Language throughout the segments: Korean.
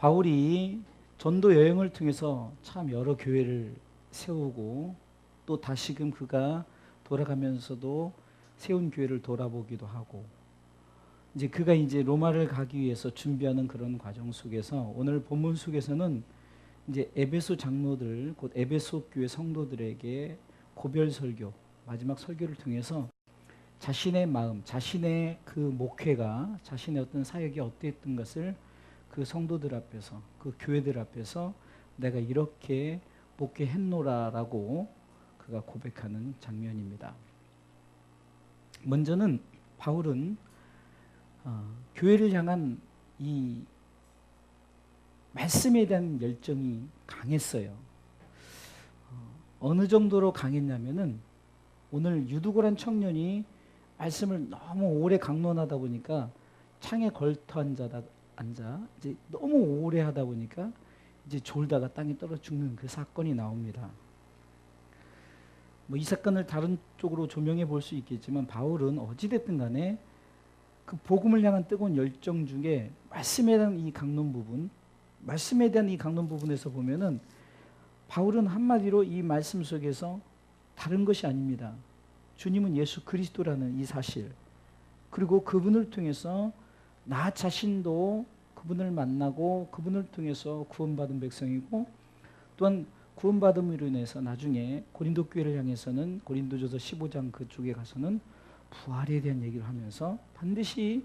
바울이 전도 여행을 통해서 참 여러 교회를 세우고 또 다시금 그가 돌아가면서도 세운 교회를 돌아보기도 하고 이제 그가 이제 로마를 가기 위해서 준비하는 그런 과정 속에서 오늘 본문 속에서는 이제 에베소 장로들 곧 에베소 교회 성도들에게 고별 설교 마지막 설교를 통해서 자신의 마음, 자신의 그 목회가 자신의 어떤 사역이 어땠던 것을 그 성도들 앞에서 그 교회들 앞에서 내가 이렇게 목회했노라라고 그가 고백하는 장면입니다. 먼저는 바울은 교회를 향한 이 말씀에 대한 열정이 강했어요. 어느 정도로 강했냐면은 오늘 유두고란 청년이 말씀을 너무 오래 강론하다 보니까 창에 걸터 앉아 이제 너무 오래 하다 보니까 이제 졸다가 땅에 떨어 죽는 그 사건이 나옵니다. 뭐 이 사건을 다른 쪽으로 조명해 볼 수 있겠지만 바울은 어찌됐든 간에 그 복음을 향한 뜨거운 열정 중에 말씀에 대한 이 강론 부분에서 보면은 바울은 한마디로 이 말씀 속에서 다른 것이 아닙니다. 주님은 예수 그리스도라는 이 사실, 그리고 그분을 통해서 나 자신도 그분을 만나고 그분을 통해서 구원받은 백성이고, 또한 구원받음으로 인해서 나중에 고린도 교회를 향해서는 고린도전서 15장 그쪽에 가서는 부활에 대한 얘기를 하면서 반드시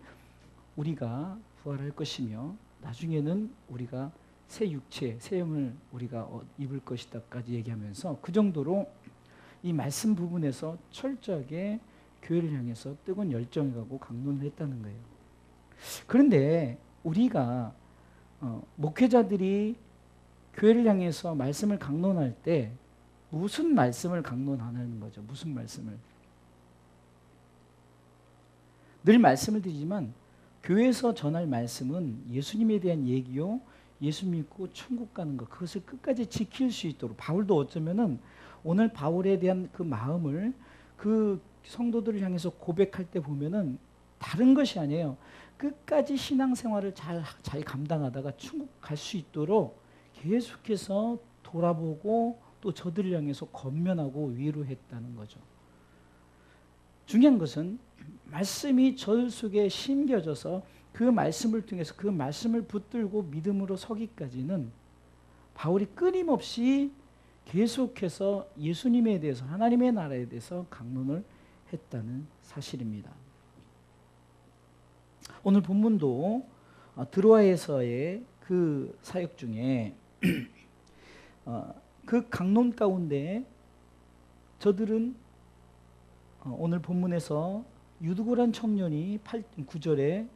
우리가 부활할 것이며 나중에는 우리가 새 육체, 새 영을 우리가 입을 것이다까지 얘기하면서 그 정도로 이 말씀 부분에서 철저하게 교회를 향해서 뜨거운 열정을 갖고 강론을 했다는 거예요. 그런데 우리가 목회자들이 교회를 향해서 말씀을 강론할 때 무슨 말씀을 강론하는 거죠? 무슨 말씀을? 늘 말씀을 드리지만 교회에서 전할 말씀은 예수님에 대한 얘기요, 예수 믿고 천국 가는 것, 그것을 끝까지 지킬 수 있도록 바울도 어쩌면은 오늘 바울에 대한 그 마음을 그 성도들을 향해서 고백할 때 보면은 다른 것이 아니에요. 끝까지 신앙생활을 잘 감당하다가 천국 갈 수 있도록 계속해서 돌아보고 또 저들을 향해서 권면하고 위로했다는 거죠. 중요한 것은 말씀이 저 속에 심겨져서 그 말씀을 통해서 그 말씀을 붙들고 믿음으로 서기까지는 바울이 끊임없이 계속해서 예수님에 대해서 하나님의 나라에 대해서 강론을 했다는 사실입니다. 오늘 본문도 드로아에서의 그 사역 중에 그 강론 가운데 저들은 오늘 본문에서 유두고란 청년이 9절에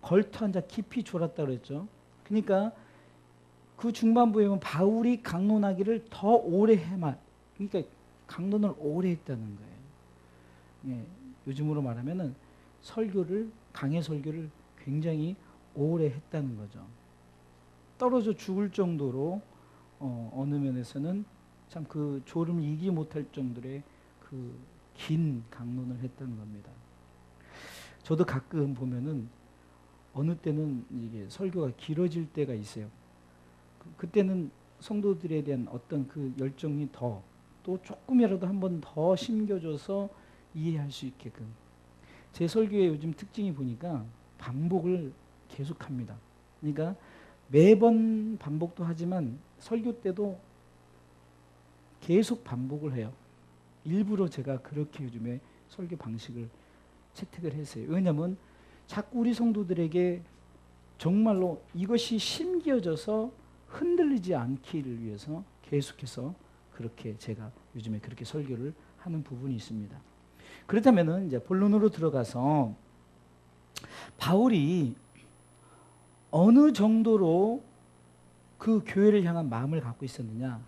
걸터 앉아 깊이 졸았다고 그랬죠. 그러니까 그 중반부에 보면 바울이 강론하기를 더 오래 그러니까 강론을 오래 했다는 거예요. 예, 요즘으로 말하면은 강해 설교를 굉장히 오래 했다는 거죠. 떨어져 죽을 정도로 어느 면에서는 참 그 졸음을 이기 못할 정도의 그 긴 강론을 했다는 겁니다. 저도 가끔 보면은 어느 때는 이게 설교가 길어질 때가 있어요. 그때는 성도들에 대한 어떤 그 열정이 또 조금이라도 한 번 더 심겨줘서 이해할 수 있게끔. 제 설교의 요즘 특징이 보니까 반복을 계속합니다. 그러니까 매번 반복도 하지만 설교 때도 계속 반복을 해요. 일부러 제가 그렇게 요즘에 설교 방식을 채택을 했어요. 왜냐하면 자꾸 우리 성도들에게 정말로 이것이 심겨져서 흔들리지 않기를 위해서 계속해서 그렇게 제가 요즘에 그렇게 설교를 하는 부분이 있습니다. 그렇다면은 이제 본론으로 들어가서 바울이 어느 정도로 그 교회를 향한 마음을 갖고 있었느냐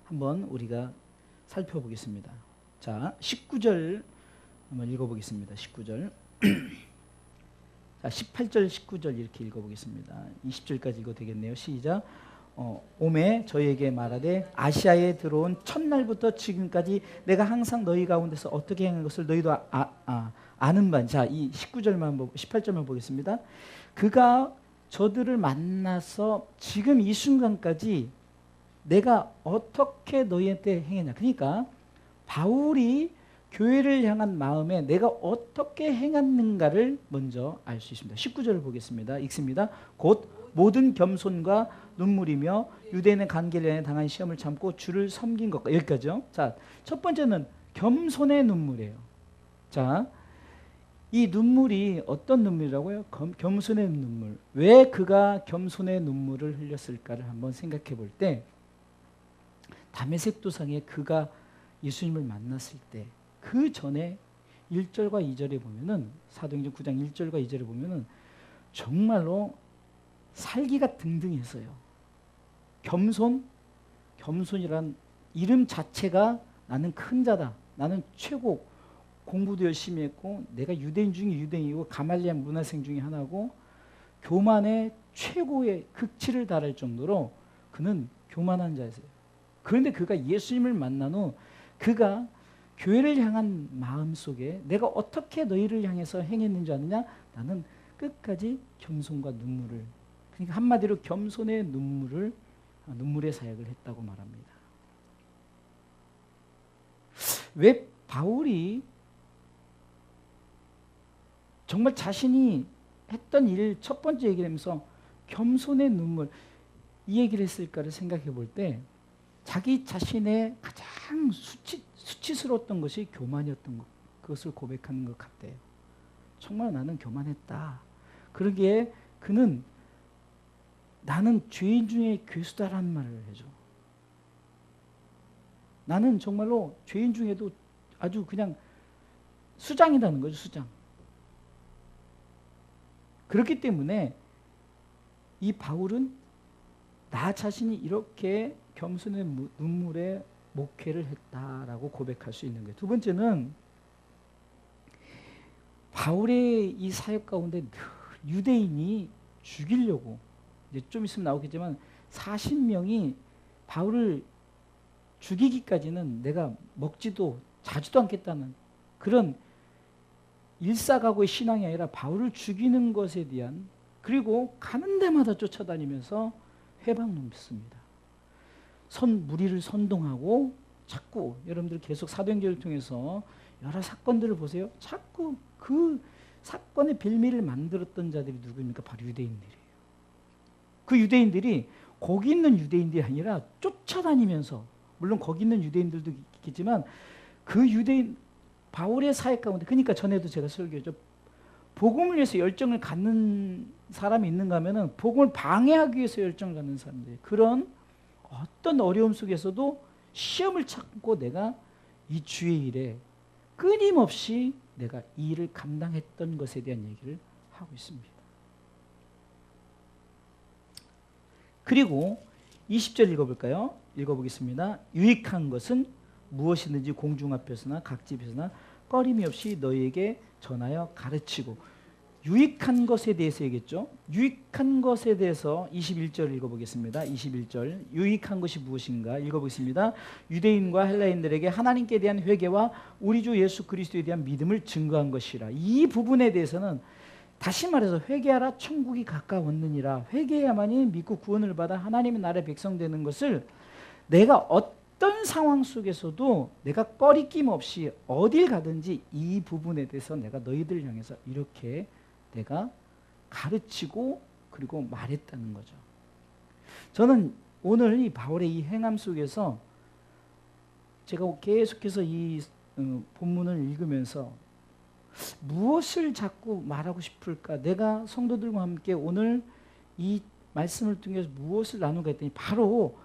한번 우리가 살펴보겠습니다. 자, 19절 한번 읽어보겠습니다. 19절. 자, 18절, 19절 이렇게 읽어보겠습니다. 20절까지 읽어도 되겠네요. 시작. 오매 저희에게 말하되 아시아에 들어온 첫날부터 지금까지 내가 항상 너희 가운데서 어떻게 행한 것을 너희도 아는 바. 자, 이 18절만 보겠습니다. 그가 저들을 만나서 지금 이 순간까지 내가 어떻게 너희한테 행했냐. 그러니까 바울이 교회를 향한 마음에 내가 어떻게 행했는가를 먼저 알 수 있습니다. 19절을 보겠습니다. 읽습니다. 곧 모든 겸손과 눈물이며 유대인의 관계를 위해 당한 시험을 참고 주를 섬긴 것과, 여기까지요. 자, 첫 번째는 겸손의 눈물이에요. 자, 이 눈물이 어떤 눈물이라고요? 겸손의 눈물. 왜 그가 겸손의 눈물을 흘렸을까를 한번 생각해 볼 때, 다메섹 도상에 그가 예수님을 만났을 때 그 전에 1절과 2절에 보면은, 사도행전 9장 1절과 2절에 보면은 정말로 살기가 등등했어요. 겸손이란 이름 자체가 나는 큰 자다, 나는 최고, 공부도 열심히 했고 내가 유대인 중에 유대인이고 가말리엘 문화생 중에 하나고 교만의 최고의 극치를 달할 정도로 그는 교만한 자였어요. 그런데 그가 예수님을 만난 후 그가 교회를 향한 마음 속에 내가 어떻게 너희를 향해서 행했는지 아느냐? 나는 끝까지 겸손과 눈물을, 그러니까 한마디로 겸손의 눈물의 사역을 했다고 말합니다. 왜 바울이 정말 자신이 했던 일 첫 번째 얘기를 하면서 겸손의 눈물, 이 얘기를 했을까를 생각해 볼 때 자기 자신의 가장 수치스러웠던 것이 교만이었던 것, 그것을 고백하는 것 같대요. 정말 나는 교만했다. 그러기에 그는 나는 죄인 중에 괴수다라는 말을 해줘. 나는 정말로 죄인 중에도 아주 그냥 수장이라는 거죠, 수장. 그렇기 때문에 이 바울은 나 자신이 이렇게 겸손의 눈물에 목회를 했다라고 고백할 수 있는 거예요. 두 번째는 바울의 이 사역 가운데 늘 유대인이 죽이려고, 이제 좀 있으면 나오겠지만 40명이 바울을 죽이기까지는 내가 먹지도 자지도 않겠다는 그런 일사각오의 신앙이 아니라 바울을 죽이는 것에 대한, 그리고 가는 데마다 쫓아다니면서 회방 놓습니다. 무리를 선동하고 자꾸, 여러분들 계속 사도행전을 통해서 여러 사건들을 보세요. 자꾸 그 사건의 빌미를 만들었던 자들이 누구입니까? 바로 유대인들이에요. 그 유대인들이 거기 있는 유대인들이 아니라 쫓아다니면서, 물론 거기 있는 유대인들도 있겠지만 그 유대인 바울의 사역 가운데, 그러니까 전에도 제가 설교했죠. 복음을 위해서 열정을 갖는 사람이 있는가 하면은 복음을 방해하기 위해서 열정을 갖는 사람들, 그런 어떤 어려움 속에서도 시험을 참고 내가 이 주의 일에 끊임없이 내가 이 일을 감당했던 것에 대한 얘기를 하고 있습니다. 그리고 20절 읽어볼까요? 읽어보겠습니다. 유익한 것은 무엇이든지 공중 앞에서나 각 집에서나 꺼림이 없이 너희에게 전하여 가르치고, 유익한 것에 대해서 얘기했죠. 유익한 것에 대해서 21절 읽어보겠습니다. 21절 유익한 것이 무엇인가 읽어보겠습니다. 유대인과 헬라인들에게 하나님께 대한 회개와 우리 주 예수 그리스도에 대한 믿음을 증거한 것이라. 이 부분에 대해서는 다시 말해서 회개하라 천국이 가까웠느니라. 회개해야만이 믿고 구원을 받아 하나님의 나라의 백성 되는 것을 내가 어떤 상황 속에서도 내가 꺼리낌 없이 어딜 가든지 이 부분에 대해서 내가 너희들 향해서 이렇게 내가 가르치고 그리고 말했다는 거죠. 저는 오늘 이 바울의 이 행함 속에서 제가 계속해서 이 본문을 읽으면서 무엇을 자꾸 말하고 싶을까? 내가 성도들과 함께 오늘 이 말씀을 통해서 무엇을 나누가 했더니 바로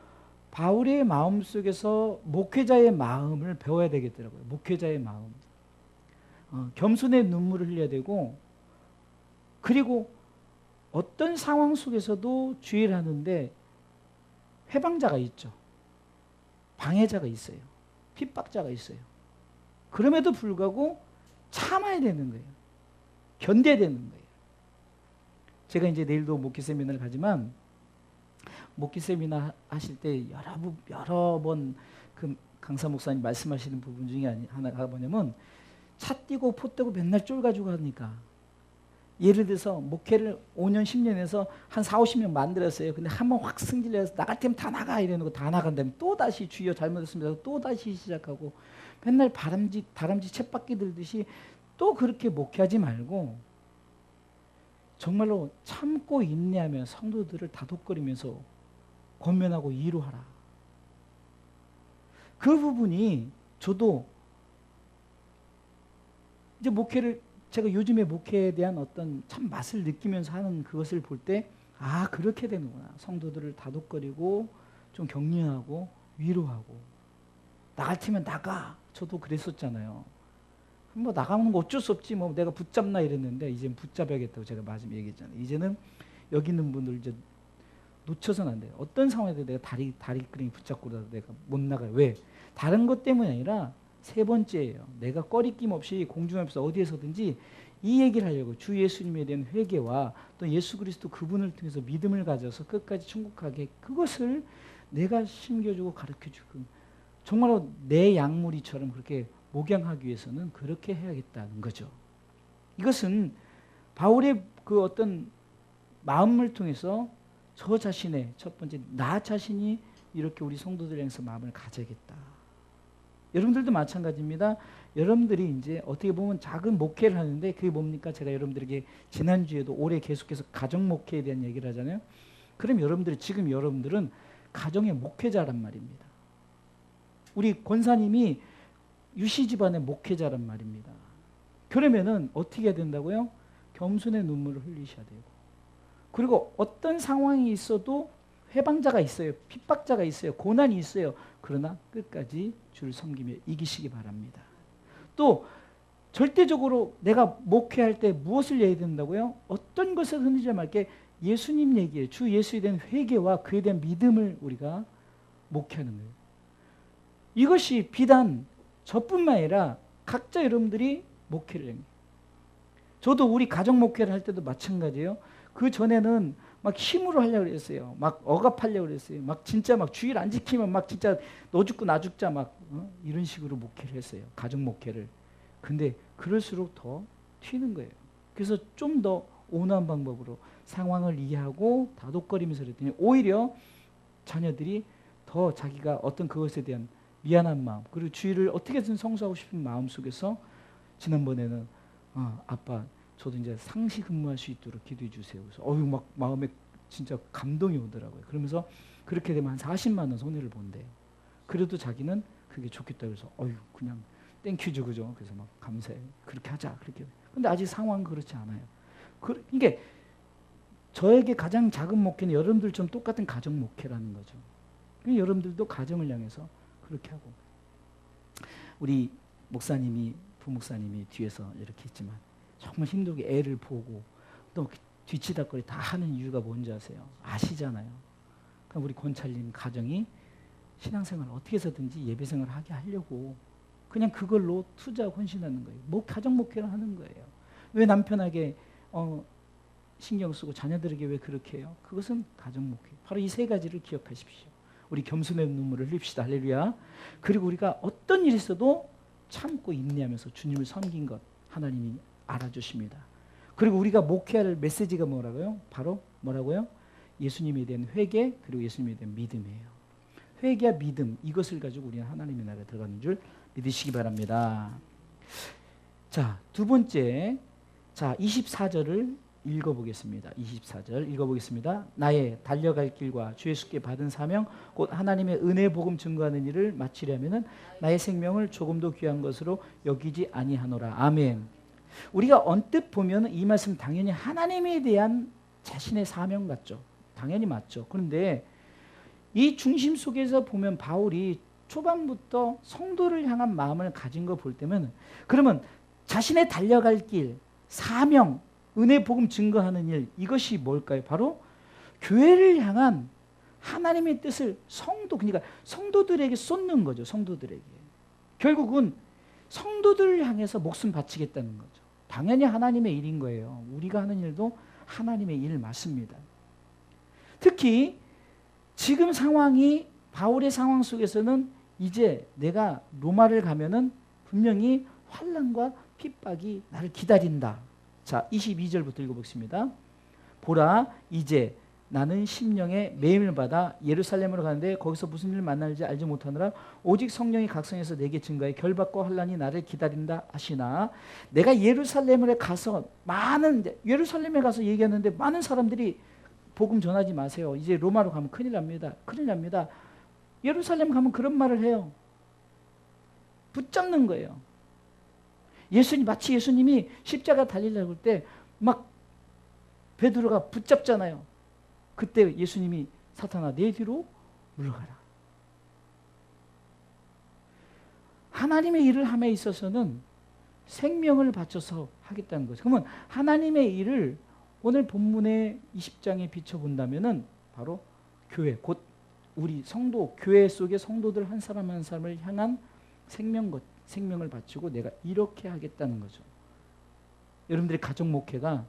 바울의 마음 속에서 목회자의 마음을 배워야 되겠더라고요. 목회자의 마음. 겸손의 눈물을 흘려야 되고, 그리고 어떤 상황 속에서도 주의를 하는데 회방자가 있죠. 방해자가 있어요. 핍박자가 있어요. 그럼에도 불구하고 참아야 되는 거예요. 견뎌야 되는 거예요. 제가 이제 내일도 목회 세미나를 가지만 목회 세미나 하실 때 여러 번 그 강사 목사님 말씀하시는 부분 중에 하나가 뭐냐면 차 띄고 포 떼고 맨날 쫄 가지고 하니까 예를 들어서 목회를 5년 10년 해서 한 4, 50명 만들었어요. 근데 한 번 확 승질내서 나갈 때면 다 나가 이러는 거 다 나간다면 또다시 주여 잘못했습니다. 또다시 시작하고 맨날 다람쥐 쳇바퀴 들듯이 또 그렇게 목회하지 말고 정말로 참고 인내하며 성도들을 다독거리면서 권면하고 위로하라. 그 부분이 저도 이제 목회를 제가 요즘에 목회에 대한 어떤 참 맛을 느끼면서 하는 그것을 볼 때 그렇게 되는구나. 성도들을 다독거리고 좀 격려하고 위로하고 나갈 테면 나가. 저도 그랬었잖아요. 뭐 나가는 거 어쩔 수 없지 뭐 내가 붙잡나 이랬는데 이제는 붙잡아야겠다고 제가 마지막에 얘기했잖아요. 이제는 여기 있는 분들 이제 놓쳐서는 안 돼요. 어떤 상황에도 내가 다리끈이 붙잡고라도 내가 못 나가요. 왜? 다른 것 때문이 아니라 세 번째예요. 내가 꺼리낌 없이 공중에서 어디에서든지 이 얘기를 하려고 주 예수님에 대한 회개와 또 예수 그리스도 그분을 통해서 믿음을 가져서 끝까지 충국하게 그것을 내가 심겨주고 가르쳐주고 정말로 내 양무리처럼 그렇게 목양하기 위해서는 그렇게 해야겠다는 거죠. 이것은 바울의 그 어떤 마음을 통해서 저 자신의 첫 번째 나 자신이 이렇게 우리 성도들 향해서 마음을 가져야겠다. 여러분들도 마찬가지입니다. 여러분들이 이제 어떻게 보면 작은 목회를 하는데 그게 뭡니까? 제가 여러분들에게 지난주에도 올해 계속해서 가정 목회에 대한 얘기를 하잖아요. 그럼 지금 여러분들은 가정의 목회자란 말입니다. 우리 권사님이 유씨 집안의 목회자란 말입니다. 그러면은 어떻게 해야 된다고요? 겸손의 눈물을 흘리셔야 되고 그리고 어떤 상황이 있어도 해방자가 있어요. 핍박자가 있어요. 고난이 있어요. 그러나 끝까지 주를 섬기며 이기시기 바랍니다. 또 절대적으로 내가 목회할 때 무엇을 해야 된다고요? 어떤 것을 흔들지 말게 예수님 얘기에 주 예수에 대한 회개와 그에 대한 믿음을 우리가 목회하는 거예요. 이것이 비단 저뿐만 아니라 각자 여러분들이 목회를 해요. 저도 우리 가정 목회를 할 때도 마찬가지예요. 그 전에는 막 힘으로 하려고 그랬어요. 막 억압하려고 그랬어요. 막 진짜 막 주일 안 지키면 막 진짜 너 죽고 나 죽자 막 이런 식으로 목회를 했어요. 가정 목회를. 근데 그럴수록 더 튀는 거예요. 그래서 좀 더 온화한 방법으로 상황을 이해하고 다독거리면서 그랬더니 오히려 자녀들이 더 자기가 어떤 그것에 대한 미안한 마음 그리고 주일을 어떻게든 성수하고 싶은 마음 속에서 지난번에는 아빠 저도 이제 상시 근무할 수 있도록 기도해 주세요. 그래서 막 마음에 진짜 감동이 오더라고요. 그러면서 그렇게 되면 한 40만 원 손해를 본대요. 그래도 자기는 그게 좋겠다 그래서 그냥 땡큐죠, 그죠? 그래서 막 감사해. 그렇게 하자. 그렇게. 근데 아직 상황은 그렇지 않아요. 이게 저에게 가장 작은 목회는 여러분들처럼 똑같은 가정 목회라는 거죠. 여러분들도 가정을 향해서 그렇게 하고 우리 목사님이 부목사님이 뒤에서 이렇게 있지만 정말 힘들게 애를 보고 또 뒤치다거리 다 하는 이유가 뭔지 아시잖아요. 그럼 우리 권찰님 가정이 신앙생활을 어떻게 해서든지 예배생활을 하게 하려고 그냥 그걸로 투자하고 헌신하는 거예요. 가정 목회를 하는 거예요. 왜 남편에게 신경 쓰고 자녀들에게 왜 그렇게 해요? 그것은 가정 목회. 바로 이 세 가지를 기억하십시오. 우리 겸손의 눈물을 흘립시다. 할렐루야. 그리고 우리가 어떤 일이 있어도 참고 인내하면서 주님을 섬긴 것 하나님이 알아주십니다. 그리고 우리가 목회할 메시지가 뭐라고요? 바로 뭐라고요? 예수님에 대한 회개 그리고 예수님에 대한 믿음이에요. 회개와 믿음 이것을 가지고 우리는 하나님의 나라에 들어가는 줄 믿으시기 바랍니다. 자, 두 번째 24절을 읽어보겠습니다. 24절 읽어보겠습니다. 나의 달려갈 길과 주 예수께 받은 사명 곧 하나님의 은혜 복음 증거하는 일을 마치려면은 나의 생명을 조금도 귀한 것으로 여기지 아니하노라. 아멘. 우리가 언뜻 보면 이 말씀 당연히 하나님에 대한 자신의 사명 같죠. 당연히 맞죠. 그런데 이 중심 속에서 보면 바울이 초반부터 성도를 향한 마음을 가진 거 볼 때면 그러면 자신의 달려갈 길, 사명, 은혜 복음 증거하는 일 이것이 뭘까요? 바로 교회를 향한 하나님의 뜻을 그러니까 성도들에게 쏟는 거죠. 성도들에게. 결국은 성도들을 향해서 목숨 바치겠다는 거죠. 당연히 하나님의 일인 거예요. 우리가 하는 일도 하나님의 일 맞습니다. 특히 지금 상황이 바울의 상황 속에서는 이제 내가 로마를 가면은 분명히 환난과 핍박이 나를 기다린다. 자, 22절부터 읽어보겠습니다. 보라, 이제 나는 심령의 매임을 받아 예루살렘으로 가는데 거기서 무슨 일을 만날지 알지 못하느라 오직 성령이 각성해서 내게 증거해 결박과 환난이 나를 기다린다 하시나 내가 예루살렘에 가서 예루살렘에 가서 얘기하는데 많은 사람들이 복음 전하지 마세요. 이제 로마로 가면 큰일 납니다. 큰일 납니다. 예루살렘 가면 그런 말을 해요. 붙잡는 거예요. 마치 예수님이 십자가 달리려고 할 때 막 베드로가 붙잡잖아요. 그때 예수님이 사탄아 내 뒤로 물러가라. 하나님의 일을 함에 있어서는 생명을 바쳐서 하겠다는 거죠. 그러면 하나님의 일을 오늘 본문의 20장에 비춰본다면은 바로 교회, 곧 우리 성도, 교회 속의 성도들 한 사람 한 사람을 향한 생명을 바치고 내가 이렇게 하겠다는 거죠. 여러분들의 가정 목회가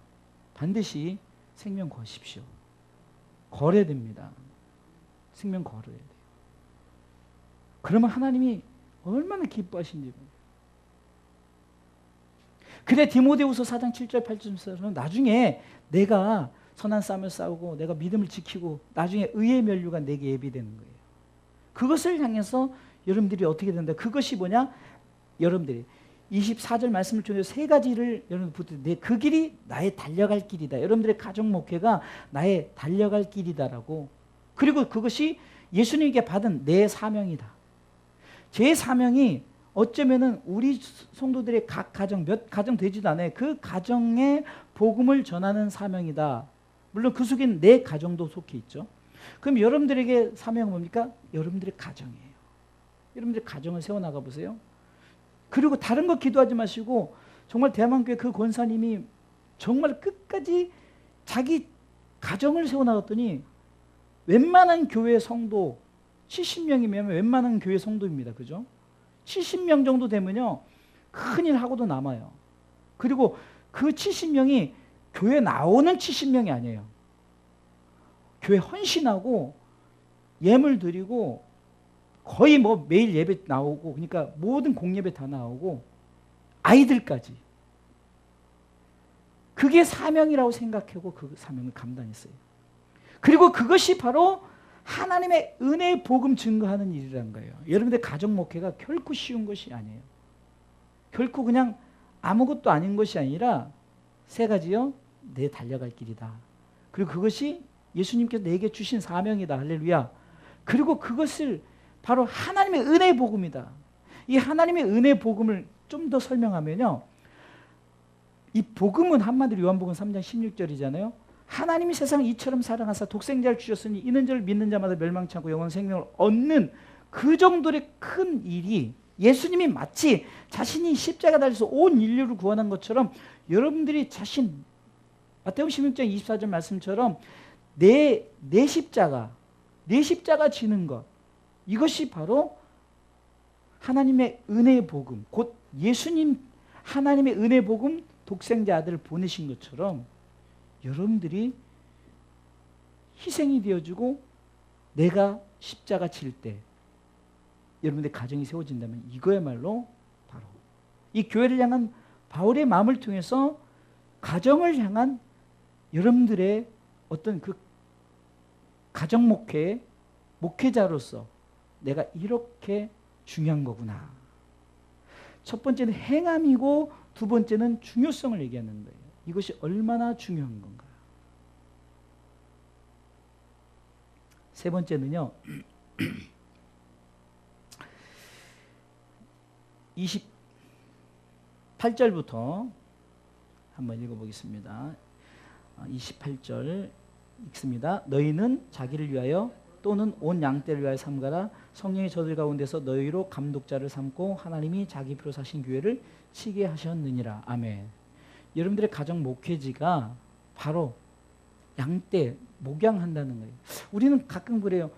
반드시 생명 거십시오. 걸어야 됩니다. 생명 걸어야 돼요. 그러면 하나님이 얼마나 기뻐하신지. 그래 디모데후서 4장 7절 8절에서는 나중에 내가 선한 싸움을 싸우고 내가 믿음을 지키고 나중에 의의 면류가 내게 예비되는 거예요. 그것을 향해서 여러분들이 어떻게 된다? 그것이 뭐냐? 여러분들이 24절 말씀을 통해서 세 가지를 여러분 붙들 그 길이 나의 달려갈 길이다. 여러분들의 가정 목회가 나의 달려갈 길이다라고. 그리고 그것이 예수님께 받은 내 사명이다. 제 사명이 어쩌면은 우리 성도들의 각 가정 몇 가정 되지도 않아요. 그 가정에 복음을 전하는 사명이다. 물론 그 속엔 내 가정도 속해 있죠. 그럼 여러분들에게 사명은 뭡니까? 여러분들의 가정이에요. 여러분들의 가정을 세워나가 보세요. 그리고 다른 거 기도하지 마시고 정말 대한민국의 그 권사님이 정말 끝까지 자기 가정을 세워나갔더니 웬만한 교회 성도 70명이면 웬만한 교회 성도입니다. 그죠? 70명 정도 되면요 큰일 하고도 남아요. 그리고 그 70명이 교회 나오는 70명이 아니에요. 교회 헌신하고 예물 드리고 거의 뭐 매일 예배 나오고 그러니까 모든 공예배 다 나오고 아이들까지. 그게 사명이라고 생각하고 그 사명을 감당했어요. 그리고 그것이 바로 하나님의 은혜의 복음 증거하는 일이라는 거예요. 여러분들 가정 목회가 결코 쉬운 것이 아니에요. 결코 그냥 아무것도 아닌 것이 아니라 세 가지요. 내 달려갈 길이다. 그리고 그것이 예수님께서 내게 주신 사명이다. 할렐루야. 그리고 그것을 바로 하나님의 은혜의 복음이다. 이 하나님의 은혜의 복음을 좀 더 설명하면요. 이 복음은 한마디로 요한복음 3장 16절이잖아요. 하나님이 세상을 이처럼 사랑하사 독생자를 주셨으니 이는 저를 믿는 자마다 멸망치 않고 영원한 생명을 얻는 그 정도의 큰 일이 예수님이 마치 자신이 십자가 달려서 온 인류를 구원한 것처럼 여러분들이 마태복음 16장 24절 말씀처럼 내 십자가 지는 것 이것이 바로 하나님의 은혜의 복음 곧 예수님 하나님의 은혜의 복음 독생자 아들을 보내신 것처럼 여러분들이 희생이 되어주고 내가 십자가 질 때 여러분들의 가정이 세워진다면 이거야말로 바로 이 교회를 향한 바울의 마음을 통해서 가정을 향한 여러분들의 어떤 그 가정 목회자로서 내가 이렇게 중요한 거구나. 첫 번째는 행함이고 두 번째는 중요성을 얘기하는 거예요. 이것이 얼마나 중요한 건가. 세 번째는요. 28절부터 한번 읽어보겠습니다. 28절 읽습니다. 너희는 자기를 위하여 또는 온 양떼를 위하여 삼가라. 성령이 저들 가운데서 너희로 감독자를 삼고 하나님이 자기 피로 사신 교회를 치게 하셨느니라. 아멘. 여러분들의 가정 목회지가 바로 양떼 목양한다는 거예요. 우리는 가끔 그래요.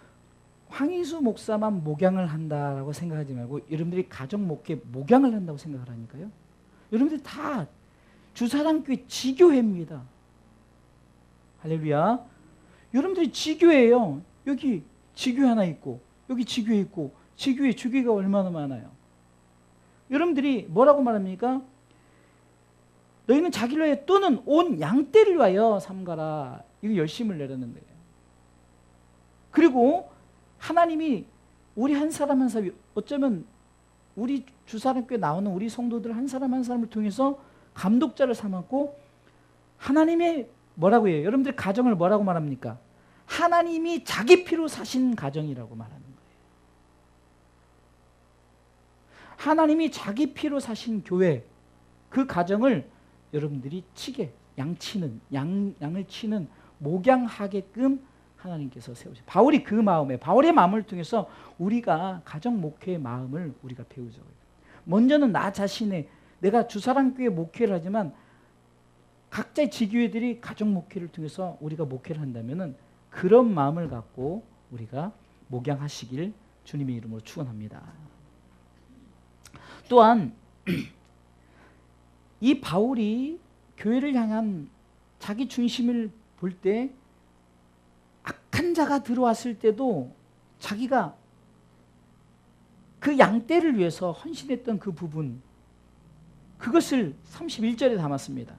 황희수 목사만 목양을 한다라고 생각하지 말고 여러분들이 가정 목양을 한다고 생각을 하니까요. 여러분들이 다 주사랑교회 지교회입니다. 할렐루야. 여러분들이 지교회예요. 여기 지교회 하나 있고 여기 지교회 있고 지교회가 얼마나 많아요. 여러분들이 뭐라고 말합니까? 너희는 자기를 위하여 또는 온 양떼를 위하여 삼가라. 이거 열심을 내라는 거예요. 그리고 하나님이 우리 한 사람 한 사람, 어쩌면 우리 주사랑교회 나오는 우리 성도들 한 사람 한 사람을 통해서 감독자를 삼았고, 하나님의 뭐라고 해요? 여러분들 가정을 뭐라고 말합니까? 하나님이 자기 피로 사신 가정이라고 말하는 거예요. 하나님이 자기 피로 사신 교회, 그 가정을 여러분들이 양치는, 양을 치는, 목양하게끔 하나님께서 세우셨어요. 바울이 그 마음에, 바울의 마음을 통해서 우리가 가정 목회의 마음을 우리가 배우죠. 먼저는 나 자신의, 내가 주사랑교회 목회를 하지만 각자의 지교회들이 가정 목회를 통해서 우리가 목회를 한다면은 그런 마음을 갖고 우리가 목양하시길 주님의 이름으로 축원합니다. 또한 이 바울이 교회를 향한 자기 중심을 볼 때 악한 자가 들어왔을 때도 자기가 그 양떼를 위해서 헌신했던 그 부분, 그것을 31절에 담았습니다.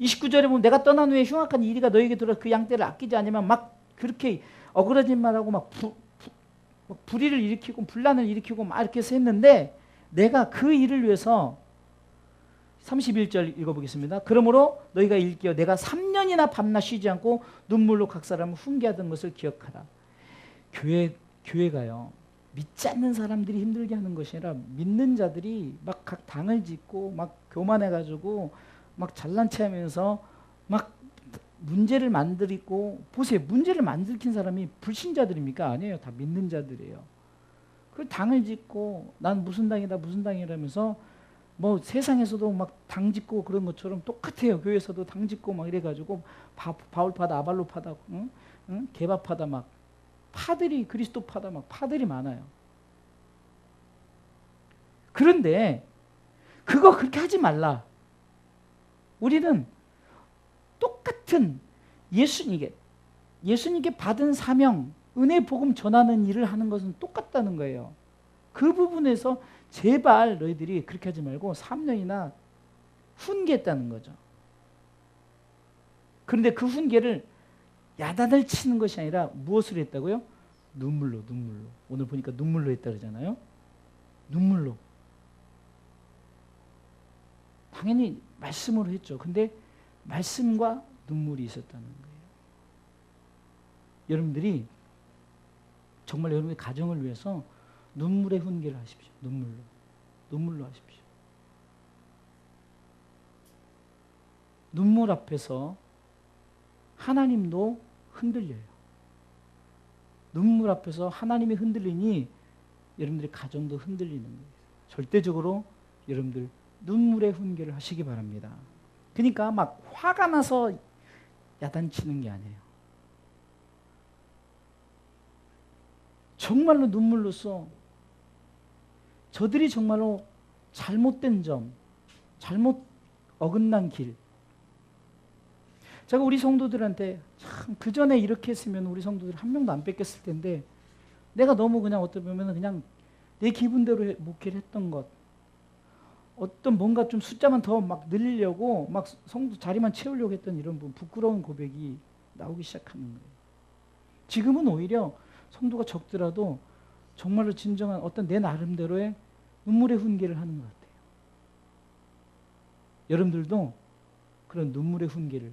29절에 보면 내가 떠난 후에 흉악한 이리가 너에게 들어 그 양떼를 아끼지 않으면 막 그렇게 어그러진 말하고 막 불의를 일으키고 분란을 일으키고 막 이렇게 해서 했는데, 내가 그 일을 위해서 31절 읽어보겠습니다. 그러므로 너희가 일깨어 내가 3년이나 밤낮 쉬지 않고 눈물로 각 사람을 훈계하던 것을 기억하라. 교회가요, 믿지 않는 사람들이 힘들게 하는 것이 아니라 믿는 자들이 막 각 당을 짓고 막 교만해가지고 막 잘난 체하면서 막 문제를 만들고, 보세요, 문제를 만들킨 사람이 불신자들입니까? 아니에요. 다 믿는 자들이에요. 그 당을 짓고 난 무슨 당이다 무슨 당이라면서 뭐 세상에서도 막 당 짓고 그런 것처럼 똑같아요. 교회에서도 당 짓고 막 이래가지고 바울파다 아발로파다, 개바파다, 막 파들이, 그리스도파다, 막 파들이 많아요. 그런데 그거 그렇게 하지 말라. 우리는 똑같은 예수님께 받은 사명, 은혜 복음 전하는 일을 하는 것은 똑같다는 거예요. 그 부분에서 제발 너희들이 그렇게 하지 말고 3년이나 훈계했다는 거죠. 그런데 그 훈계를 야단을 치는 것이 아니라 무엇으로 했다고요? 눈물로. 오늘 보니까 눈물로 했다 그러잖아요. 눈물로. 당연히 말씀으로 했죠. 근데 말씀과 눈물이 있었다는 거예요. 여러분들이 정말 여러분의 가정을 위해서 눈물의 훈계를 하십시오. 눈물로 하십시오. 눈물 앞에서 하나님도 흔들려요. 눈물 앞에서 하나님이 흔들리니 여러분들의 가정도 흔들리는 거예요. 절대적으로 여러분들 눈물의 훈계를 하시기 바랍니다. 그러니까 막 화가 나서 야단치는 게 아니에요. 정말로 눈물로써 저들이 정말로 잘못된 점, 잘못 어긋난 길, 제가 우리 성도들한테 참 그 전에 이렇게 했으면 우리 성도들 한 명도 안 뺏겼을 텐데, 내가 너무 그냥 어떻게 보면 그냥 내 기분대로 목회를 했던 것, 어떤 뭔가 좀 숫자만 더 막 늘리려고 막 성도 자리만 채우려고 했던 이런 부끄러운 고백이 나오기 시작하는 거예요. 지금은 오히려 성도가 적더라도 정말로 진정한 어떤 내 나름대로의 눈물의 훈계를 하는 것 같아요. 여러분들도 그런 눈물의 훈계를,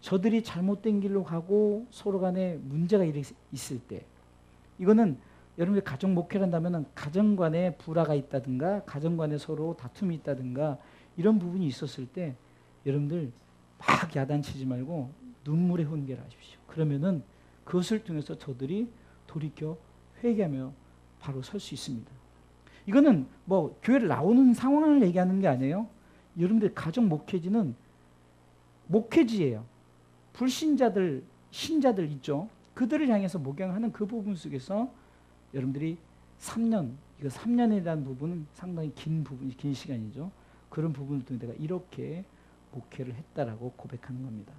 저들이 잘못된 길로 가고 서로 간에 문제가 있을 때, 이거는 여러분들 가정 목회를 한다면 가정 간에 불화가 있다든가 가정 간에 서로 다툼이 있다든가 이런 부분이 있었을 때 여러분들 막 야단치지 말고 눈물의 훈계를 하십시오. 그러면은 그것을 통해서 저들이 돌이켜 회개하며 바로 설 수 있습니다. 이거는 뭐 교회를 나오는 상황을 얘기하는 게 아니에요. 여러분들 가정 목회지는 목회지예요. 불신자들, 신자들 있죠. 그들을 향해서 목양하는 그 부분 속에서 여러분들이 3년, 이거 3년이라는 부분은 상당히 긴 시간이죠. 그런 부분을 통해 내가 이렇게 목회를 했다라고 고백하는 겁니다.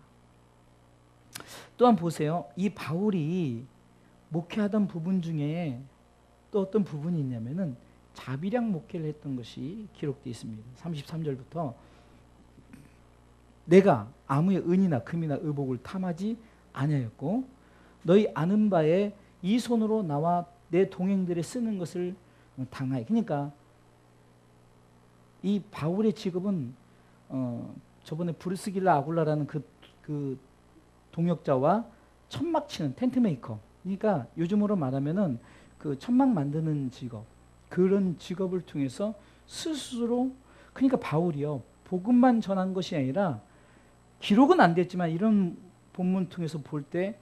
또한 보세요. 이 바울이 목회하던 부분 중에 또 어떤 부분이 있냐면은 자비량 목회를 했던 것이 기록되어 있습니다. 33절부터 내가 아무의 은이나 금이나 의복을 탐하지 아니하였고 너희 아는 바에 이 손으로 나와 내 동행들에 쓰는 것을 당하여. 그러니까 이 바울의 직업은 저번에 브루스길라 아굴라라는 그 동역자와 천막 치는 텐트 메이커. 그러니까 요즘으로 말하면은 그 천막 만드는 직업, 그런 직업을 통해서 스스로, 그러니까 바울이요 복음만 전한 것이 아니라 기록은 안 됐지만 이런 본문 통해서 볼 때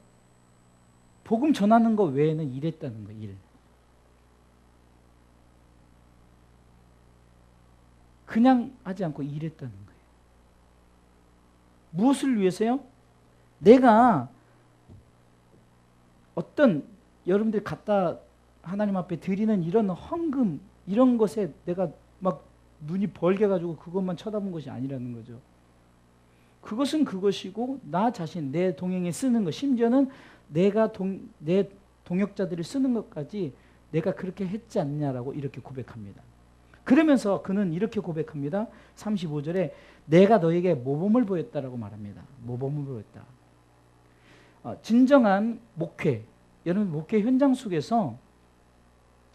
복음 전하는 것 외에는 일했다는 거예요. 일. 그냥 하지 않고 일했다는 거예요. 무엇을 위해서요? 내가 어떤 여러분들이 갖다 하나님 앞에 드리는 이런 헌금 이런 것에 내가 막 눈이 벌게 가지고 그것만 쳐다본 것이 아니라는 거죠. 그것은 그것이고 나 자신 내 동행에 쓰는 것, 심지어는 내 동역자들을 쓰는 것까지 내가 그렇게 했지 않냐라고 이렇게 고백합니다. 그러면서 그는 이렇게 고백합니다. 35절에 내가 너에게 모범을 보였다라고 말합니다. 모범을 보였다. 진정한 목회, 여러분 목회 현장 속에서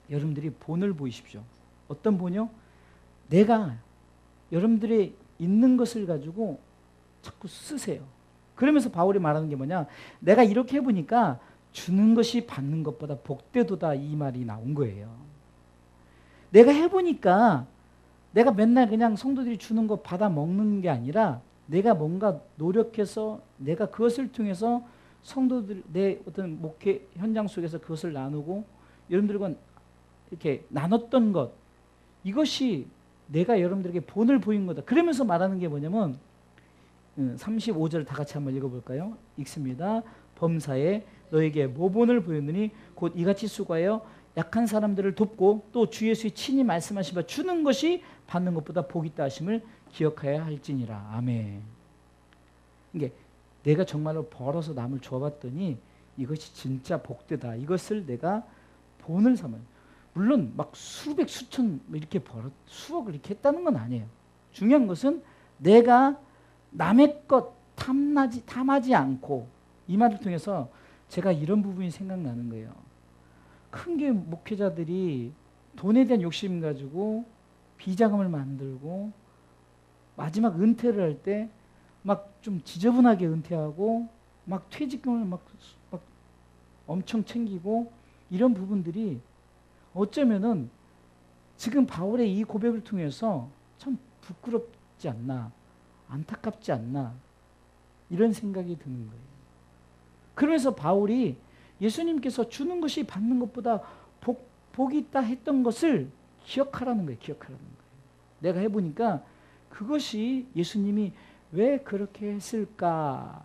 여러분들이 본을 보이십시오. 어떤 본이요? 내가 여러분들이 있는 것을 가지고 자꾸 쓰세요. 그러면서 바울이 말하는 게 뭐냐? 내가 이렇게 해보니까 주는 것이 받는 것보다 복되도다, 이 말이 나온 거예요. 내가 해보니까 내가 맨날 그냥 성도들이 주는 거 받아 먹는 게 아니라 내가 뭔가 노력해서 내가 그것을 통해서 성도들, 내 어떤 목회 현장 속에서 그것을 나누고 여러분들과 이렇게 나눴던 것, 이것이 내가 여러분들에게 본을 보인 거다. 그러면서 말하는 게 뭐냐면 35절 다 같이 한번 읽어볼까요? 읽습니다. 범사에 너에게 모본을 보였느니 곧 이같이 수고하여 약한 사람들을 돕고 또 주 예수의 친히 말씀하신 바 주는 것이 받는 것보다 복이 있다 하심을 기억하여야 할지니라. 아멘. 이게 내가 정말로 벌어서 남을 줘봤더니 이것이 진짜 복되다. 이것을 내가 본을 삼아요. 물론 막 수백 수천 이렇게 벌어 수억을 이렇게 했다는 건 아니에요. 중요한 것은 내가 남의 것 탐하지 않고, 이 말을 통해서 제가 이런 부분이 생각나는 거예요. 큰 게 목회자들이 돈에 대한 욕심 가지고 비자금을 만들고 마지막 은퇴를 할 때 막 좀 지저분하게 은퇴하고 막 퇴직금을 막 엄청 챙기고, 이런 부분들이 어쩌면은 지금 바울의 이 고백을 통해서 참 부끄럽지 않나, 안타깝지 않나, 이런 생각이 드는 거예요. 그러면서 바울이 예수님께서 주는 것이 받는 것보다 복이 있다 했던 것을 기억하라는 거예요. 기억하라는 거예요. 내가 해보니까 그것이 예수님이 왜 그렇게 했을까?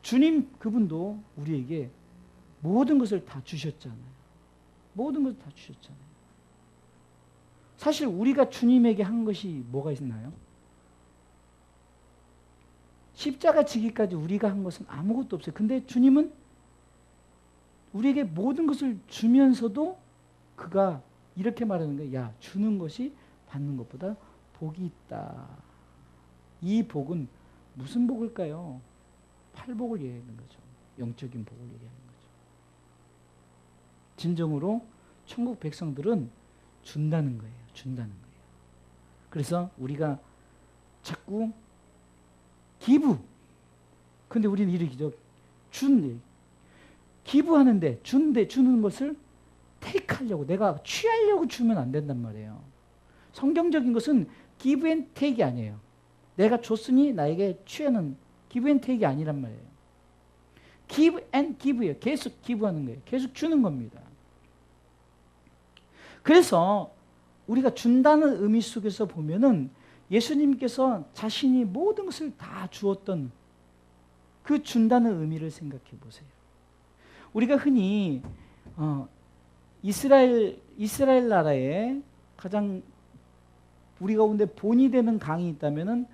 주님 그분도 우리에게 모든 것을 다 주셨잖아요. 모든 것을 다 주셨잖아요. 사실 우리가 주님에게 한 것이 뭐가 있나요? 십자가 지기까지 우리가 한 것은 아무것도 없어요. 근데 주님은 우리에게 모든 것을 주면서도 그가 이렇게 말하는 거예요. 야, 주는 것이 받는 것보다 복이 있다. 이 복은 무슨 복일까요? 팔복을 얘기하는 거죠. 영적인 복을 얘기하는 거죠. 진정으로 천국 백성들은 준다는 거예요. 준다는 거예요. 그래서 우리가 자꾸 기부. 근데 우리는 이렇게 기부하는데 주는 것을 테이크하려고, 내가 취하려고 주면 안 된단 말이에요. 성경적인 것은 give and take이 아니에요. 내가 줬으니 나에게 취하는 give and take이 아니란 말이에요. give and give예요. 계속 기부하는 거예요. 계속 주는 겁니다. 그래서 우리가 준다는 의미 속에서 보면은 예수님께서 자신이 모든 것을 다 주었던 그 준다는 의미를 생각해 보세요. 우리가 흔히 이스라엘 나라에 가장 우리 가운데 본이 되는 강이 있다면은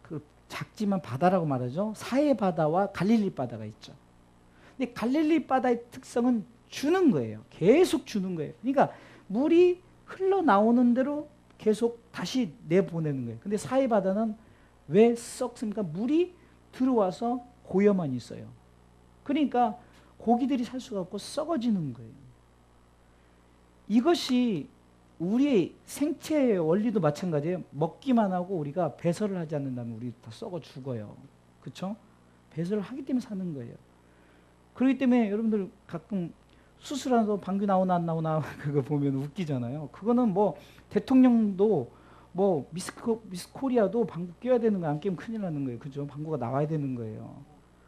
그 작지만 바다라고 말하죠. 사해 바다와 갈릴리 바다가 있죠. 근데 갈릴리 바다의 특성은 주는 거예요. 계속 주는 거예요. 그러니까 물이 흘러나오는 대로 계속 다시 내보내는 거예요. 근데 사해바다는 왜 썩습니까? 물이 들어와서 고여만 있어요. 그러니까 고기들이 살 수가 없고 썩어지는 거예요. 이것이 우리의 생체의 원리도 마찬가지예요. 먹기만 하고 우리가 배설을 하지 않는다면 우리 다 썩어 죽어요. 그렇죠? 배설을 하기 때문에 사는 거예요. 그렇기 때문에 여러분들 가끔 수술하면서 방귀 나오나 안 나오나 그거 보면 웃기잖아요. 그거는 뭐 대통령도 뭐 미스 코리아도 방구 껴야 되는 거 안 끼면 큰일 나는 거예요. 그죠? 방구가 나와야 되는 거예요.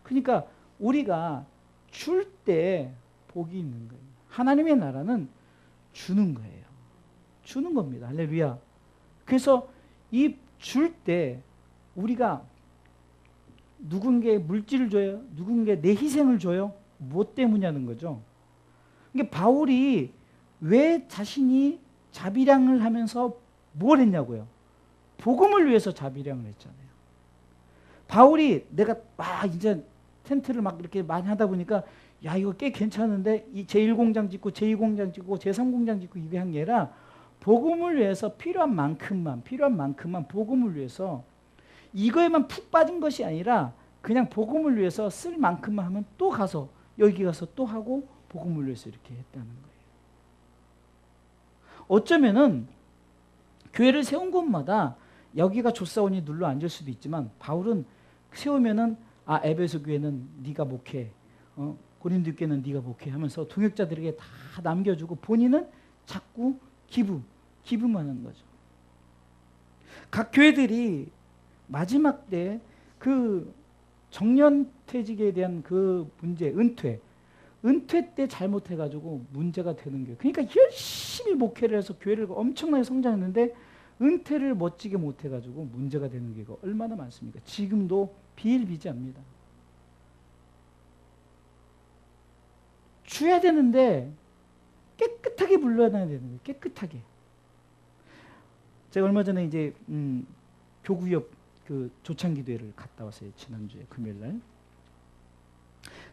그러니까 우리가 줄 때 복이 있는 거예요. 하나님의 나라는 주는 거예요. 주는 겁니다. 할렐루야. 그래서 이 줄 때 우리가 누군가에 물질을 줘요? 누군가에 내 희생을 줘요? 뭐 때문이냐는 거죠. 그러니까 바울이 왜 자신이 자비량을 하면서 뭘 했냐고요? 복음을 위해서 자비량을 했잖아요. 바울이 내가 이제 텐트를 막 이렇게 많이 하다 보니까 야 이거 꽤 괜찮은데 이 제1공장 짓고 제2공장 짓고 제3공장 짓고 이게 한 게 아니라 복음을 위해서 필요한 만큼만 복음을 위해서 이거에만 푹 빠진 것이 아니라 그냥 복음을 위해서 쓸 만큼만 하면 또 가서 여기 가서 또 하고 복음을 위해서 이렇게 했다는 거예요. 어쩌면은 교회를 세운 곳마다 여기가 조사원이 눌러 앉을 수도 있지만 바울은 세우면은 에베소 교회는 네가 목회, 고린도 교회는 네가 목회 하면서 동역자들에게 다 남겨주고 본인은 자꾸 기부만 하는 거죠. 각 교회들이 마지막 때 그 정년퇴직에 대한 그 문제, 은퇴 때 잘못해가지고 문제가 되는 거예요. 그러니까 열심히 목회를 해서 교회를 엄청나게 성장했는데 은퇴를 멋지게 못해가지고 문제가 되는 게 얼마나 많습니까? 지금도 비일비재합니다. 줘야 되는데 깨끗하게 물러나야 되는 거예요. 깨끗하게. 제가 얼마 전에 이제 교구 옆 그 조창기도회를 갔다 왔어요. 지난주에 금요일 날.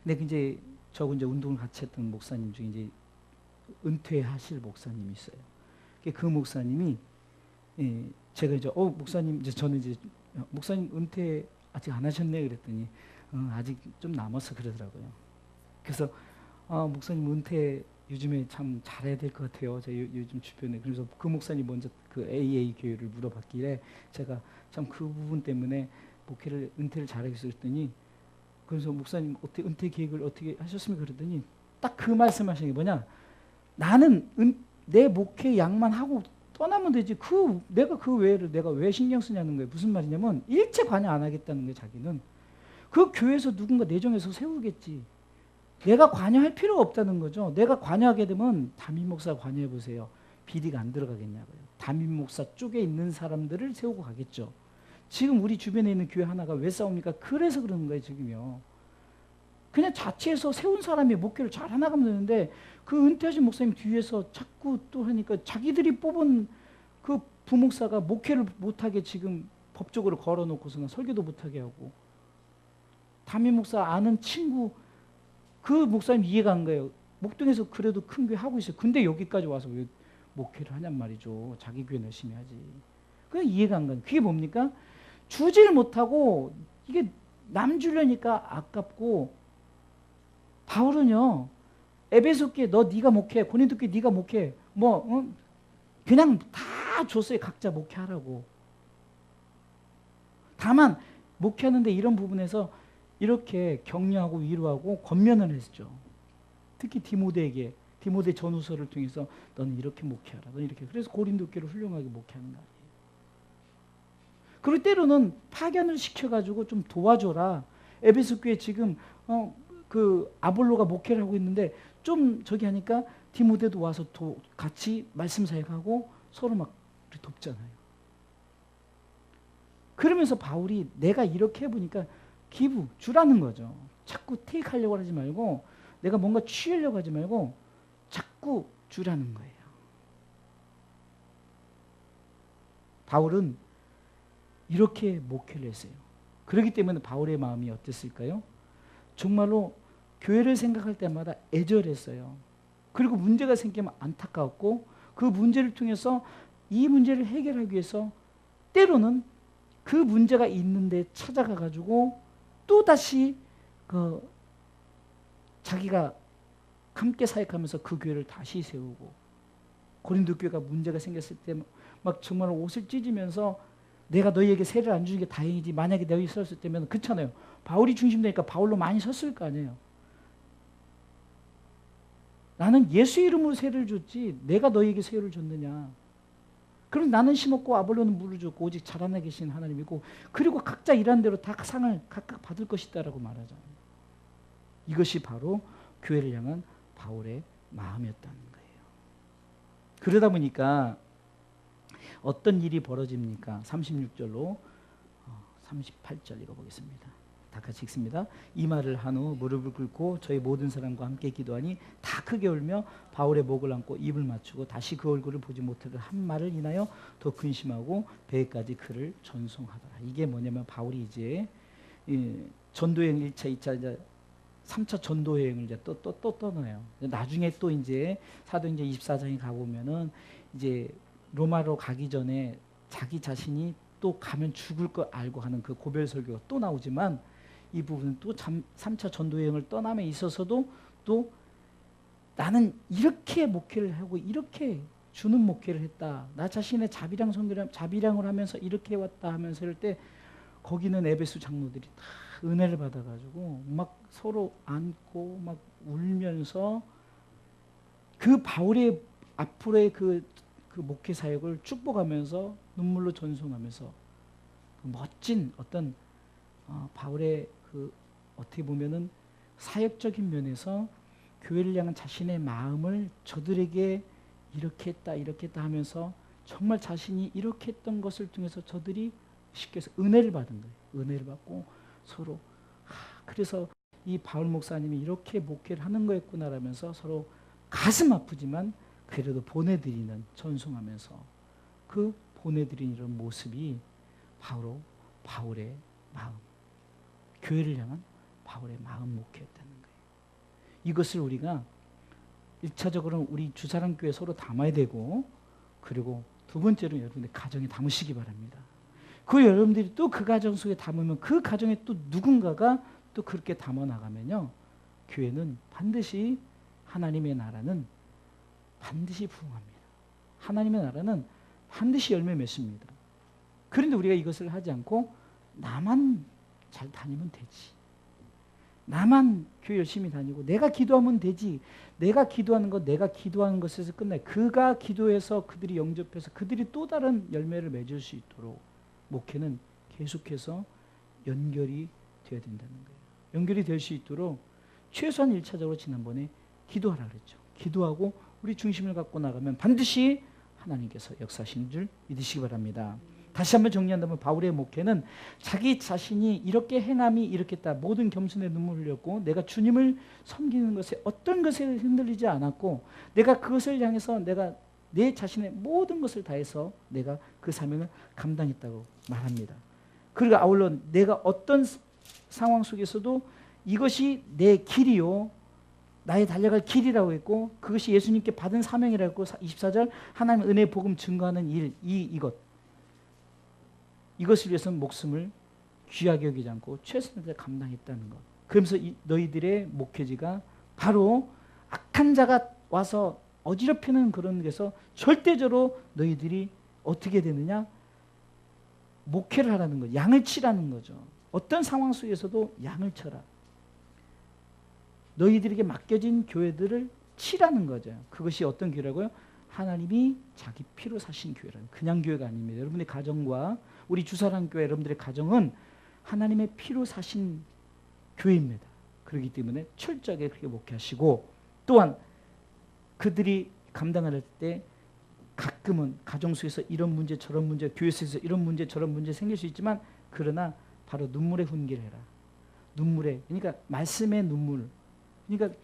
근데 이제 저하고 이제 운동을 같이 했던 목사님 중에 이제 은퇴하실 목사님이 있어요. 그 목사님이 제가 이제 목사님 이제 저는 이제 목사님 은퇴 아직 안 하셨네 그랬더니 아직 좀 남았어 그러더라고요. 그래서 목사님 은퇴 요즘에 참 잘해야 될 것 같아요. 제 요즘 주변에. 그래서 그 목사님 먼저 그 AA 교회를 물어봤길래 제가 참 그 부분 때문에 은퇴를 잘하겠어요 그랬더니 그래서 목사님 어떻게 은퇴 계획을 어떻게 하셨습니까 그랬더니 딱 그 말씀하신 게 뭐냐, 나는 내 목회 양만 하고 떠나면 되지 내가 그 외를 내가 왜 신경 쓰냐는 거예요. 무슨 말이냐면 일체 관여 안 하겠다는 거예요. 자기는 그 교회에서 누군가 내정해서 세우겠지 내가 관여할 필요가 없다는 거죠. 내가 관여하게 되면 담임 목사 관여해 보세요. 비리가 안 들어가겠냐고요. 담임 목사 쪽에 있는 사람들을 세우고 가겠죠. 지금 우리 주변에 있는 교회 하나가 왜 싸웁니까? 그래서 그러는 거예요. 지금요. 그냥 자체에서 세운 사람이 목회를 잘 해나가면 되는데 그 은퇴하신 목사님 뒤에서 자꾸 또 하니까 자기들이 뽑은 그 부목사가 목회를 못하게 지금 법적으로 걸어놓고서는 설교도 못하게 하고 담임 목사 아는 친구 그 목사님 이해가 안 가요. 목동에서 그래도 큰 교회 하고 있어요. 근데 여기까지 와서 왜 목회를 하냔 말이죠. 자기 교회 열심히 하지. 그게 이해가 안 가요. 그게 뭡니까? 주지를 못하고 이게 남 주려니까 아깝고 바울은요. 에베소 교회 네가 목회, 고린도 교회 네가 목회 그냥 다 줬어요. 각자 목회하라고. 다만 목회하는데 이런 부분에서 이렇게 격려하고 위로하고 권면을 했죠. 특히 디모데 전후서를 통해서 너는 이렇게 목회하라. 너는 이렇게. 그래서 고린도 교회를 훌륭하게 목회하는 거 아니에요. 그리고 때로는 파견을 시켜가지고 좀 도와줘라. 에베소 교회 지금 그 아볼로가 목회를 하고 있는데 좀 저기 하니까 디모데도 와서 같이 말씀 사역하고 서로 막 돕잖아요. 그러면서 바울이 내가 이렇게 해보니까 주라는 거죠. 자꾸 테이크하려고 하지 말고 내가 뭔가 취하려고 하지 말고 자꾸 주라는 거예요. 바울은 이렇게 목회를 했어요. 그렇기 때문에 바울의 마음이 어땠을까요? 정말로 교회를 생각할 때마다 애절했어요. 그리고 문제가 생기면 안타까웠고 그 문제를 통해서 이 문제를 해결하기 위해서 때로는 그 문제가 있는데 찾아가 가지고 또다시 그 자기가 함께 사역하면서 그 교회를 다시 세우고, 고린도 교회가 문제가 생겼을 때 막 정말 옷을 찢으면서 내가 너희에게 세를 안 주는 게 다행이지, 만약에 너희 있었을 때면, 그렇잖아요. 바울이 중심되니까 바울로 많이 섰을 거 아니에요. 나는 예수 이름으로 세를 줬지 내가 너희에게 세를 줬느냐. 그럼 나는 심었고 아볼로는 물을 줬고 오직 자라나 계신 하나님이고, 그리고 각자 일한 대로 다 상을 각각 받을 것이다라고 말하잖아요. 이것이 바로 교회를 향한 바울의 마음이었다는 거예요. 그러다 보니까 어떤 일이 벌어집니까? 36절로 38절 읽어보겠습니다. 다 같이 읽습니다. 이 말을 한 후 무릎을 꿇고 저희 모든 사람과 함께 기도하니 다 크게 울며 바울의 목을 안고 입을 맞추고 다시 그 얼굴을 보지 못하려 한 말을 인하여 더 근심하고 배에까지 그를 전송하더라. 이게 뭐냐면 바울이 이제 전도여행 1차, 2차, 이제 3차 전도여행을 이제 또 떠나요. 나중에 또 이제 사도행전 24장에 가보면은 이제 로마로 가기 전에 자기 자신이 또 가면 죽을 거 알고 하는 그 고별 설교가 또 나오지만, 이 부분은 또 3차 전도여행을 떠남에 있어서도 또 나는 이렇게 목회를 하고 이렇게 주는 목회를 했다. 나 자신의 자비량을 하면서 이렇게 왔다 하면서 할 때 거기는 에베소 장로들이 다 은혜를 받아가지고 막 서로 안고 막 울면서 그 바울의 앞으로의 그 목회 사역을 축복하면서 눈물로 전송하면서 그 멋진 어떤 바울의 그 어떻게 보면은 사역적인 면에서 교회를 향한 자신의 마음을 저들에게 이렇게 했다 하면서 정말 자신이 이렇게 했던 것을 통해서 저들이 쉽게 해서 은혜를 받은 거예요. 은혜를 받고 서로 그래서 이 바울 목사님이 이렇게 목회를 하는 거였구나라면서 서로 가슴 아프지만 그래도 보내드리는, 전송하면서 그 보내드리는 이런 모습이 바로 바울의 마음, 교회를 향한 바울의 마음 목회였다는 거예요. 이것을 우리가 1차적으로는 우리 주사랑교회 서로 담아야 되고, 그리고 두 번째로 여러분들 가정에 담으시기 바랍니다. 그 여러분들이 또 그 가정 속에 담으면 그 가정에 또 누군가가 또 그렇게 담아 나가면요, 교회는 반드시, 하나님의 나라는 반드시 부흥합니다. 하나님의 나라는 반드시 열매 맺습니다. 그런데 우리가 이것을 하지 않고 나만 잘 다니면 되지, 나만 교회 열심히 다니고 내가 기도하면 되지, 내가 기도하는 것, 내가 기도하는 것에서 끝나요. 그가 기도해서 그들이 영접해서 그들이 또 다른 열매를 맺을 수 있도록 목회는 계속해서 연결이 되어야 된다는 거예요. 연결이 될 수 있도록 최소한 1차적으로 지난번에 기도하라 그랬죠. 기도하고 우리 중심을 갖고 나가면 반드시 하나님께서 역사하시는 줄 믿으시기 바랍니다. 다시 한번 정리한다면 바울의 목회는 자기 자신이 이렇게 행함이 이렇게 했다, 모든 겸손의 눈물을 흘렸고 내가 주님을 섬기는 것에 어떤 것에 흔들리지 않았고 내가 그것을 향해서 내가 내 자신의 모든 것을 다해서 내가 그 사명을 감당했다고 말합니다. 그리고 아울러 내가 어떤 상황 속에서도 이것이 내 길이요 나의 달려갈 길이라고 했고, 그것이 예수님께 받은 사명이라고 했고, 24절 하나님의 은혜의 복음 증거하는 일, 이것을 위해서는 목숨을 귀하게 여기지 않고 최선을 다해 감당했다는 것. 그러면서 너희들의 목회지가 바로 악한 자가 와서 어지럽히는 그런 데서 절대적으로 너희들이 어떻게 되느냐, 목회를 하라는 거죠. 양을 치라는 거죠. 어떤 상황 속에서도 양을 쳐라. 너희들에게 맡겨진 교회들을 치라는 거죠. 그것이 어떤 교회라고요? 하나님이 자기 피로 사신 교회라는, 그냥 교회가 아닙니다. 여러분의 가정과 우리 주사랑교회 여러분들의 가정은 하나님의 피로 사신 교회입니다. 그렇기 때문에 철저하게 그렇게 목회하시고, 또한 그들이 감당할 때 가끔은 가정 속에서 이런 문제 저런 문제, 교회 속에서 이런 문제 저런 문제 생길 수 있지만, 그러나 바로 눈물의 훈계를 해라. 눈물의, 그러니까 말씀의 눈물, 그러니까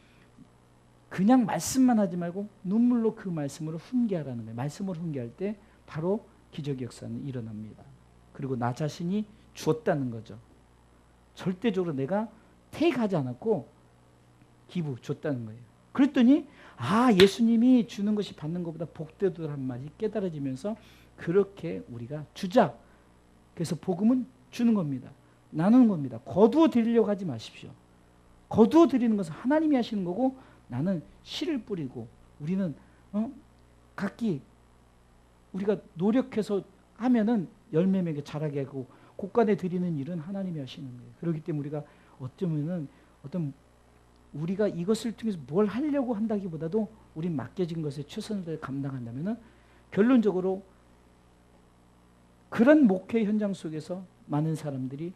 그냥 말씀만 하지 말고 눈물로 그 말씀으로 훈계하라는 거예요. 말씀으로 훈계할 때 바로 기적의 역사는 일어납니다. 그리고 나 자신이 주었다는 거죠. 절대적으로 내가 테이크하지 않았고 기부 줬다는 거예요. 그랬더니 예수님이 주는 것이 받는 것보다 복되도란 말이 깨달아지면서 그렇게 우리가 주자. 그래서 복음은 주는 겁니다. 나누는 겁니다. 거두어 드리려고 하지 마십시오. 거두어 드리는 것은 하나님이 하시는 거고 나는 씨를 뿌리고 우리는 각기 우리가 노력해서 하면은 열매 맺게 자라게 하고 곳간에 드리는 일은 하나님이 하시는 거예요. 그렇기 때문에 우리가 어쩌면은 우리가 이것을 통해서 뭘 하려고 한다기보다도 우리 맡겨진 것에 최선을 감당한다면은 결론적으로 그런 목회 현장 속에서 많은 사람들이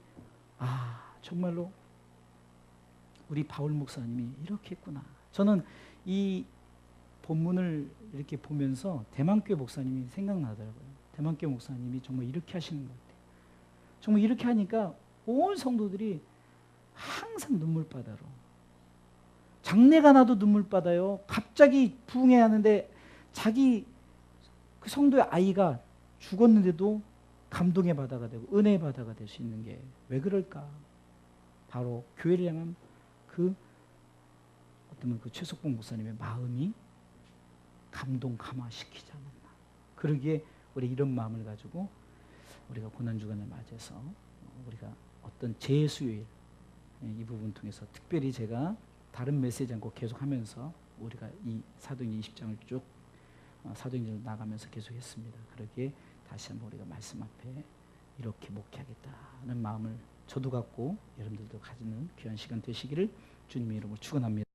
정말로 우리 바울 목사님이 이렇게 했구나. 저는 이 본문을 이렇게 보면서 대만교회 목사님이 생각나더라고요. 대만교회 목사님이 정말 이렇게 하시는 것 같아요. 정말 이렇게 하니까 온 성도들이 항상 눈물바다로, 장례가 나도 눈물바다요. 갑자기 부흥회하는데 자기 그 성도의 아이가 죽었는데도 감동의 바다가 되고 은혜의 바다가 될 수 있는 게 왜 그럴까? 바로 교회를 향한 그 최석봉 목사님의 마음이 감동 감화시키지 않았나. 그러기에 우리 이런 마음을 가지고 우리가 고난주간을 맞이해서 우리가 어떤 재수요일 이 부분 통해서 특별히 제가 다른 메시지 않고 계속 하면서 우리가 이 사도행전 20장을 쭉 사도행전을 나가면서 계속 했습니다. 그러기에 다시 한번 우리가 말씀 앞에 이렇게 목회하겠다는 마음을 저도 갖고 여러분들도 가지는 귀한 시간 되시기를 주님의 이름으로 축원합니다.